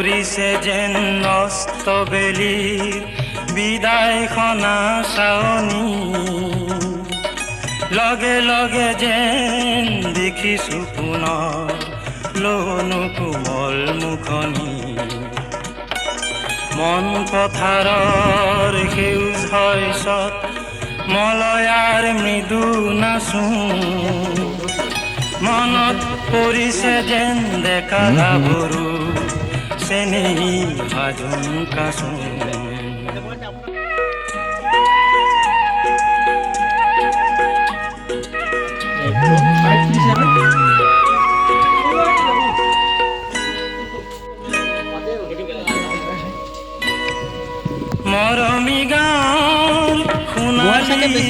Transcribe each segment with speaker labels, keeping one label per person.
Speaker 1: পৰিছে যেন নষ্ট বেলিৰ বিদায় খনা চাৱনি লগে লগে যেন দেখিছো পুনৰ লনো কোমল মুখনি মন পথাৰৰ সেউজ শস্যত মলয়াৰ মৃদু নাচো মনত পৰিছে যেন ডেকা গাভৰু চেনেহী ভাজোন কাচো মৰমী গাঁৱৰ সোণালী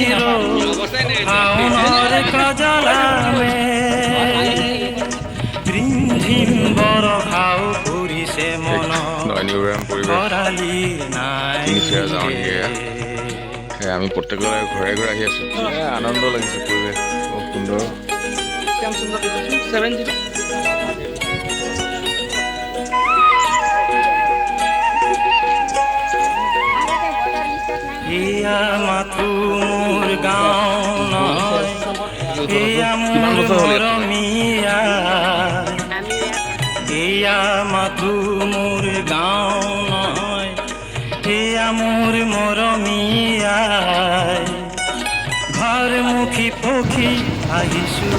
Speaker 1: শাওনৰ কাজলামে ৰিমঝিম বৰষাও পৰিছে মনত খৰালি নাই
Speaker 2: আমি প্ৰত্যেকৰে ঘৰে ঘৰে আহি আছো আনন্দ লাগিছে পৰিৱেশ খুব সুন্দৰ
Speaker 1: এয়া মাথো মোৰ গাঁও নহয় এয়া মোৰ মৰমীয়া এয়া মাথো মোৰ গাঁও নহয় এয়া মোৰ মৰমীয়া ঘৰমুখী পক্ষী আহিছো